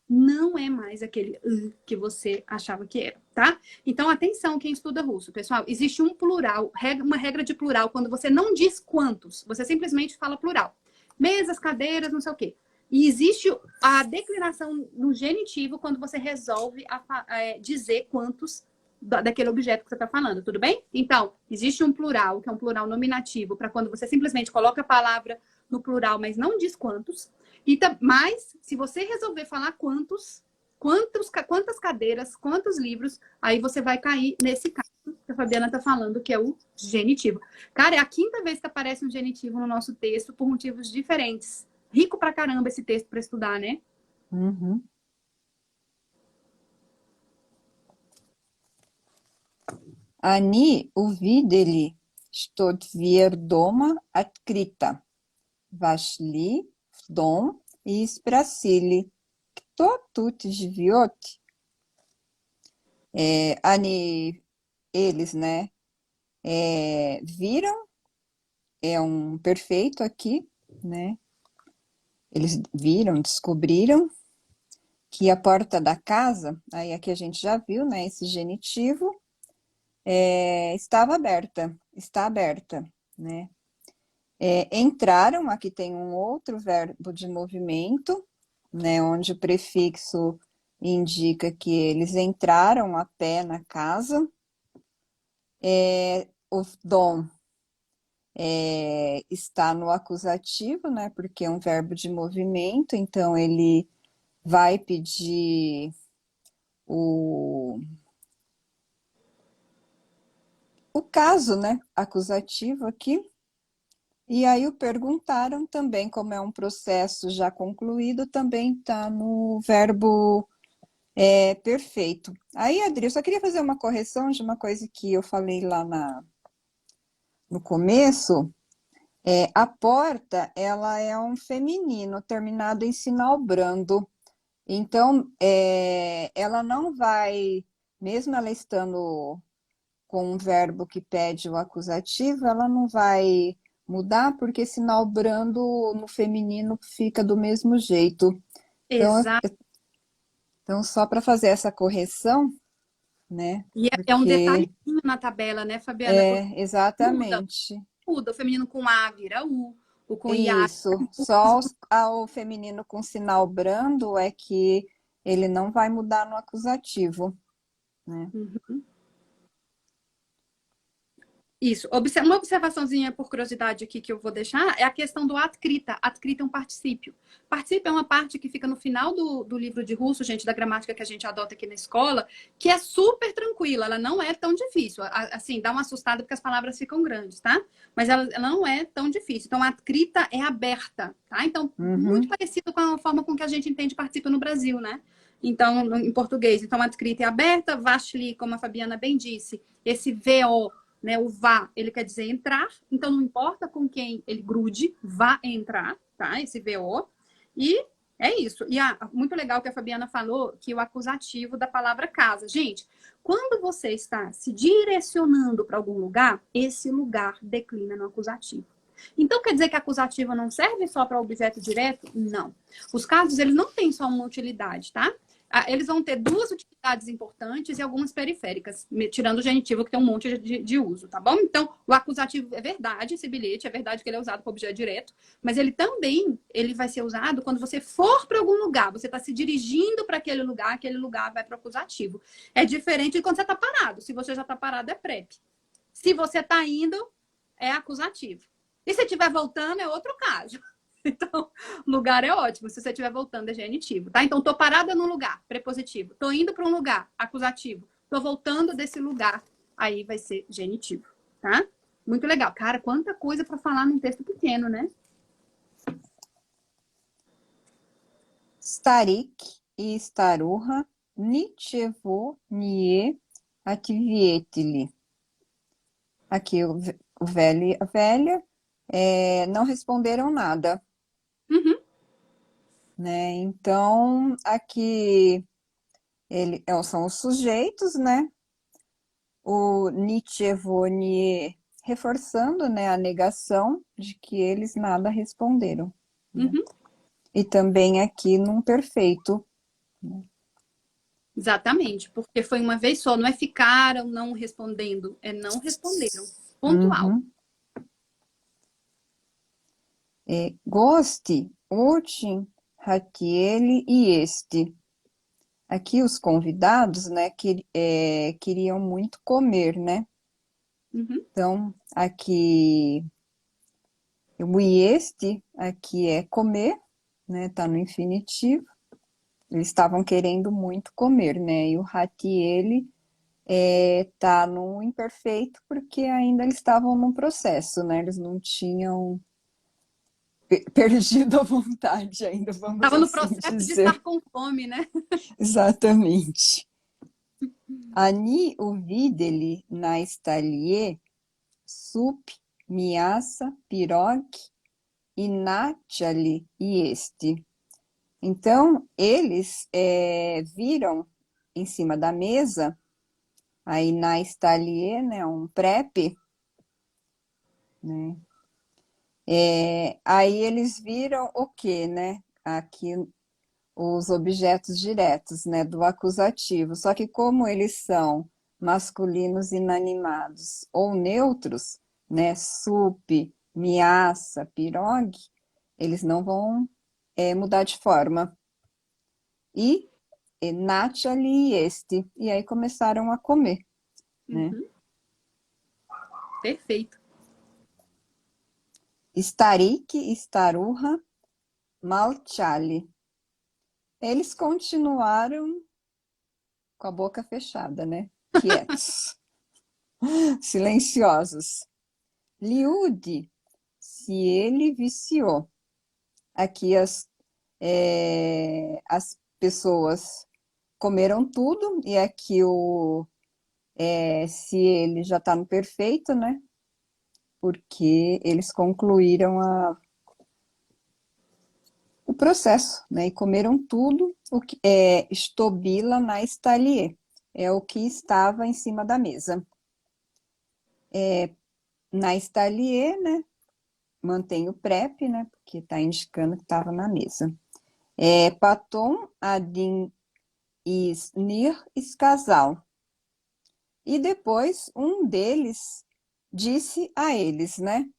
não é mais aquele que você achava que era, tá? Então, atenção quem estuda russo, pessoal. Existe um plural, uma regra de plural, quando você não diz quantos, você simplesmente fala plural. Mesas, cadeiras, não sei o quê. E existe a declinação no genitivo quando você resolve dizer quantos daquele objeto que você está falando, tudo bem? Então, existe um plural, que é um plural nominativo, para quando você simplesmente coloca a palavra no plural, mas não diz quantos. Mas, se você resolver falar quantas cadeiras, quantos livros, aí você vai cair nesse caso que a Fabiana está falando, que é o genitivo. Cara, é a 5ª vez que aparece um genitivo no nosso texto por motivos diferentes. Rico pra caramba esse texto para estudar, né? Uhum. Они увидели, что дверь дома открыта. Вошли в дом и спросили, кто тут живет? Eles, né, viram, é um perfeito aqui, né? Eles viram, descobriram que a porta da casa, aí aqui a gente já viu, né, esse genitivo, estava aberta, está aberta, né? Entraram, aqui tem um outro verbo de movimento, né, onde o prefixo indica que eles entraram a pé na casa. O dom está no acusativo, né, porque é um verbo de movimento, então ele vai pedir o caso, né, acusativo aqui. E aí o perguntaram também, como é um processo já concluído, também está no verbo perfeito. Aí, Adri, eu só queria fazer uma correção de uma coisa que eu falei lá no começo. A porta, ela é um feminino terminado em sinal brando. Então, ela não vai, mesmo ela estando com um verbo que pede o acusativo, ela não vai mudar, porque sinal brando no feminino fica do mesmo jeito. Então, Exato. então só para fazer essa correção, né? E é um Porque detalhezinho na tabela, né, Fabiana? Porque muda. exatamente Muda. O feminino com A vira U, o com IA. isso. Só o feminino com sinal brando é que ele não vai mudar no acusativo, né? Uhum. Isso. Uma observaçãozinha por curiosidade aqui que eu vou deixar é a questão do adkrita. Adkrita é um particípio. Particípio é uma parte que fica no final do livro de russo, gente, da gramática que a gente adota aqui na escola, que é super tranquila, ela não é tão difícil. Assim, dá uma assustada porque as palavras ficam grandes, tá? Mas ela não é tão difícil. Então, a adkrita é aberta, tá? Então, muito Uhum. parecido com a forma com que a gente entende particípio no Brasil, né? Então, em português. Então, a adkrita é aberta, vashli, como a Fabiana bem disse, esse VO, né, o vá, ele quer dizer entrar, então não importa com quem ele grude, vá entrar, tá? Esse VO. E é isso. E muito legal que a Fabiana falou que o acusativo da palavra casa. Gente, quando você está se direcionando para algum lugar, esse lugar declina no acusativo. Então, quer dizer que acusativo não serve só para objeto direto? Não. Os casos, eles não têm só uma utilidade, tá? Eles vão ter 2 utilidades importantes e algumas periféricas, tirando o genitivo, que tem um monte de uso, tá bom? Então, o acusativo é verdade, esse bilhete, é verdade que ele é usado para objeto direto, mas ele também vai ser usado quando você for para algum lugar, você está se dirigindo para aquele lugar vai para o acusativo. É diferente de quando você está parado. Se você já está parado, é prep. Se você está indo, é acusativo. E se estiver voltando, é outro caso. Então, lugar é ótimo. Se você estiver voltando, é genitivo, tá? Então, tô parada num lugar, prepositivo. Tô indo para um lugar, acusativo. Tô voltando desse lugar, aí vai ser genitivo, tá? Muito legal. Cara, quanta coisa para falar num texto pequeno, né? Starik e staruha, nichevo, nie, atvietili. Aqui o velho e a velha não responderam nada. Uhum. Né? Então, aqui são os sujeitos, né? o Nichevonier reforçando, né, a negação de que eles nada responderam, né? Uhum. E também aqui num perfeito. Exatamente, porque foi uma vez só, não é ficaram não respondendo, é não responderam. Pontual. Uhum. Goste, очень хотели este. Aqui os convidados, né, queriam muito comer, né? Uhum. Então, aqui o este aqui é comer, né? Tá no infinitivo. Eles estavam querendo muito comer, né? E o ele tá no imperfeito porque ainda eles estavam no processo, né? Eles não tinham perdido a vontade ainda, vamos Estava no assim processo de dizer. estar com fome, né? Exatamente. Ani uvideli na stalier sup miassa pirog e nachali e este. Então, eles viram em cima da mesa, aí na stalier, né, um prep, né? Aí eles viram o quê, né? Aqui os objetos diretos, né, do acusativo. Só que como eles são masculinos inanimados ou neutros, né, sup, miaça, pirog, eles não vão mudar de forma. E Nathalie e este. E aí começaram a comer, né? Uhum. Perfeito. Starik, Staruha, Malchali. Eles continuaram com a boca fechada, né? Quietos, silenciosos. Liude, se ele viciou. Aqui as pessoas comeram tudo, e aqui se ele já está no perfeito, né? Porque eles concluíram o processo, né? E comeram tudo o que estobila na estalier, é o que estava em cima da mesa. Na estalier, né? Mantém o prep, né? Porque está indicando que estava na mesa. Paton, Adin e Snir, casal. E depois um deles disse a eles, né?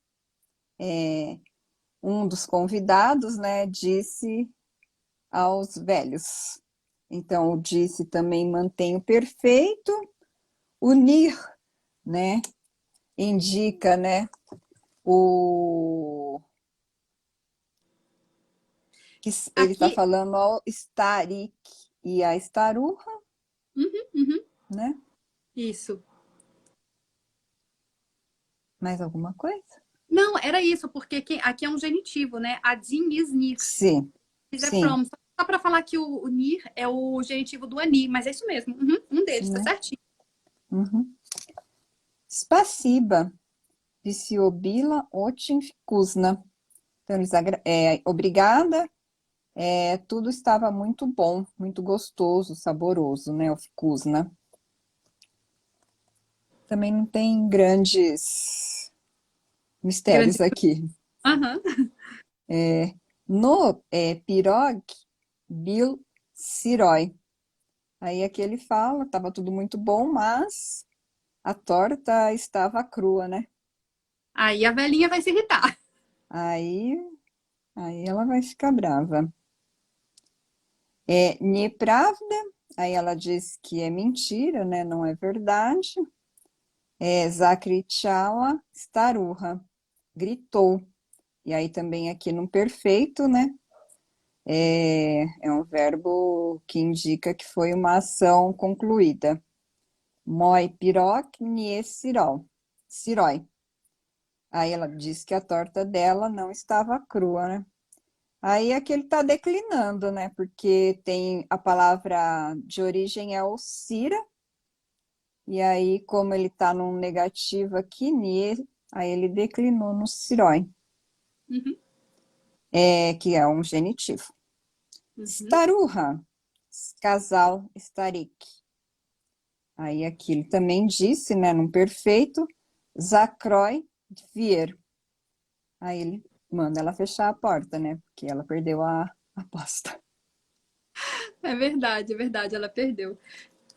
Um dos convidados, né? Disse aos velhos. Então, o disse também mantém o perfeito. Unir, né? Indica, né? O que ele está Aqui, falando ao Starik e a Staruha, uhum, uhum, né? isso. Mais alguma coisa? Não, era isso, porque aqui é um genitivo, né? Adin is nir. Sim, Is é sim, from. Só para falar que o nir é o genitivo do ani, mas é isso mesmo. Uhum, um deles, tá né? certinho. Uhum. Spasiba, Visiobila, Otin, Kuzna. Então, obrigada, tudo estava muito bom, muito gostoso, saboroso, né? O Kuzna. Também não tem grandes Grande. mistérios aqui. Aham. No pirog, bil siroi. Aí aqui ele fala, estava tudo muito bom, mas a torta estava crua, né? Aí a velhinha vai se irritar. Aí, aí ela vai ficar brava. Nepravda, aí ela diz que é mentira, né? Não é verdade. Zakrichawa staruha, gritou. E aí também aqui no perfeito, né? É um verbo que indica que foi uma ação concluída. Moi pirok nie sirol. Siroi. Aí ela disse que a torta dela não estava crua, né? Aí aqui ele está declinando, né? Porque tem a palavra de origem é o cira, e aí, como ele está num negativo aqui, nele, aí ele declinou no siroi, Uhum, que é um genitivo. uhum. Staruha, casal starik. Aí aqui ele também disse, né, num perfeito, Zakroy Dvier. Aí ele manda ela fechar a porta, né? Porque ela perdeu a aposta. É verdade, ela perdeu.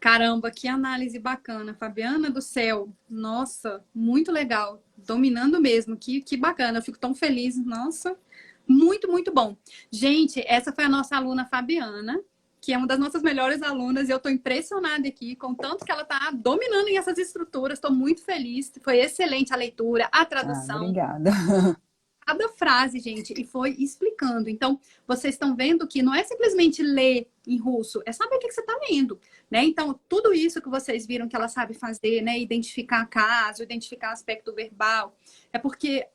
Caramba, que análise bacana, Fabiana do céu. Nossa, muito legal. Dominando mesmo, que bacana. Eu fico tão feliz. Nossa, muito, muito bom. Gente, essa foi a nossa aluna Fabiana, que é uma das nossas melhores alunas, e eu estou impressionada aqui com o tanto que ela está dominando em essas estruturas. Estou muito feliz. Foi excelente a leitura, a Ah, tradução. obrigada. Cada frase, gente, e foi explicando. Então, vocês estão vendo que não é simplesmente ler em russo, é saber o que você está lendo, né? Então, tudo isso que vocês viram que ela sabe fazer, né? Identificar caso, identificar aspecto verbal, é porque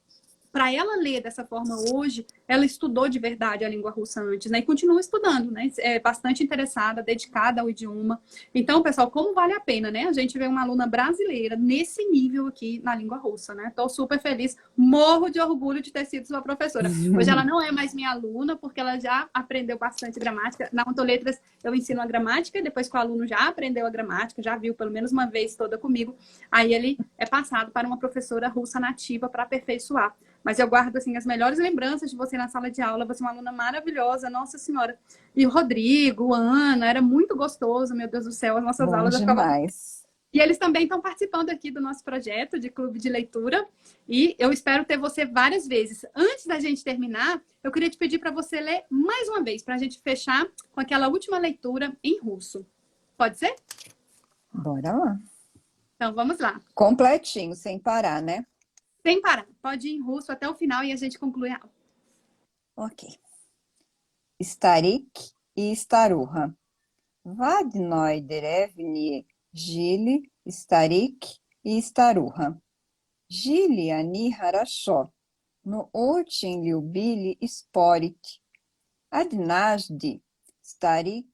para ela ler dessa forma hoje, ela estudou de verdade a língua russa antes, né? E continua estudando, né? É bastante interessada, dedicada ao idioma. Então, pessoal, como vale a pena, né? A gente vê uma aluna brasileira nesse nível aqui na língua russa, né? Tô super feliz, morro de orgulho de ter sido sua professora. Hoje ela não é mais minha aluna, porque ela já aprendeu bastante gramática. Na Ontoletras eu ensino a gramática, depois que o aluno já aprendeu a gramática, já viu pelo menos uma vez toda comigo, aí ele é passado para uma professora russa nativa para aperfeiçoar. Mas eu guardo, assim, as melhores lembranças de você na sala de aula. Você é uma aluna maravilhosa, nossa senhora. E o Rodrigo, a Ana, era muito gostoso, meu Deus do céu, as nossas Bom aulas eu ficava... demais. E eles também estão participando aqui do nosso projeto de clube de leitura. E eu espero ter você várias vezes. Antes da gente terminar, eu queria te pedir para você ler mais uma vez, para a gente fechar com aquela última leitura em russo. Pode ser? Bora lá. Então, vamos lá. Completinho, sem parar, né? Sem parar. Pode ir em russo até o final e a gente conclui a aula. Ok. Старик и старуха. В одной деревне жили старик и старуха. Жили они хорошо, но очень любили спорить. Однажды старик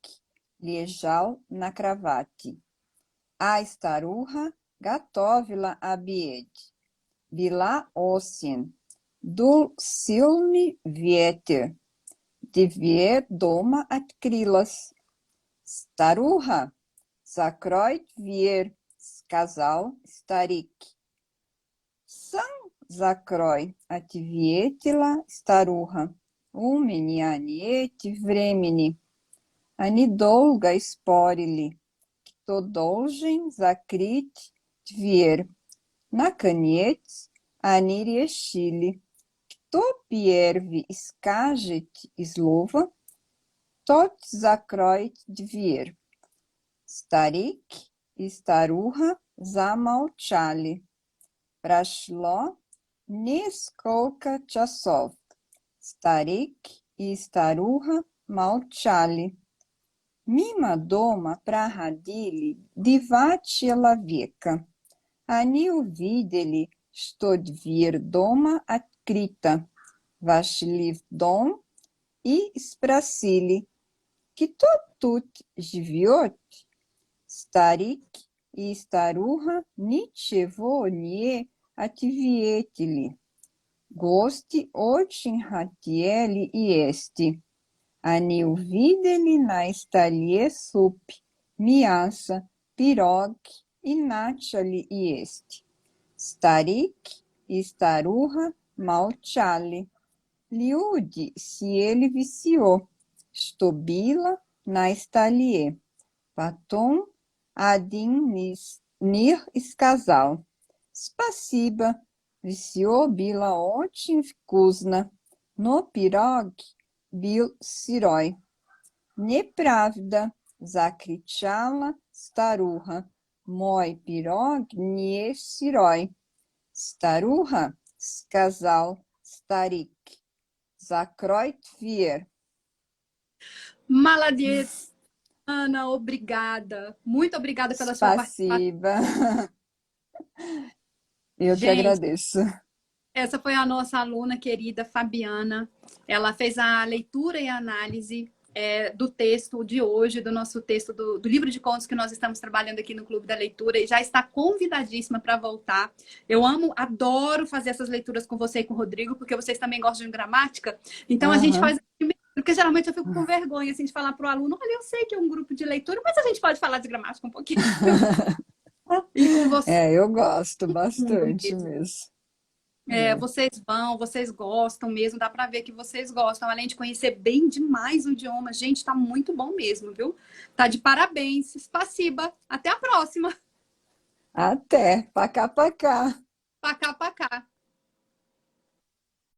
лежал на кровати, а старуха готовила обед. Была осень, дул сильный ветер. Дверь дома открылась. «Старуха, закрой дверь», — сказал старик. «Сам закрой», — ответила старуха. «У меня нет времени». Они долго спорили, кто должен закрыть дверь. Наконец, они решили, кто первый скажет слово, тот закроет дверь. Старик и старуха замолчали. Прошло несколько часов. Старик и старуха молчали. Мимо дома проходили два человека. Они увидели, что дверь дома открыта. Вошли в дом и спросили, кто тут живет? Старик и старуха ничего не ответили. Гости очень хотели есть. Они увидели на столе суп, мясо, пирог и начали есть. Старик и старуха молчали. Люди съели все, что было на столе. Потом один из них сказал: «Спасибо, все было очень вкусно, но пирог был сырой». «Неправда!» — закричала старуха. «Мой пирог не сырой». «Старуха!» — сказал старик. «Закрой дверь». Молодец, Ana, obrigada. Muito obrigada pela sua participação. Спасибо. Eu que Gente, agradeço. essa foi a nossa aluna querida Fabiana. Ela fez a leitura e a análise do texto de hoje, do nosso texto do livro de contos que nós estamos trabalhando aqui no Clube da Leitura, e já está convidadíssima para voltar. Eu adoro fazer essas leituras com você e com o Rodrigo, porque vocês também gostam de gramática. Então a gente faz Porque geralmente eu fico com vergonha assim, de falar para o aluno, olha, eu sei que é um grupo de leitura, mas a gente pode falar de gramática um pouquinho. E com você, É, eu gosto mundo bastante mesmo. mesmo. É, É. vocês vão, vocês gostam mesmo, dá para ver que vocês gostam, além de conhecer bem demais o idioma. Gente, tá muito bom mesmo, viu? Tá de parabéns. Spasiba. Até a próxima. Até, pacá, pacá. Pacá, pacá.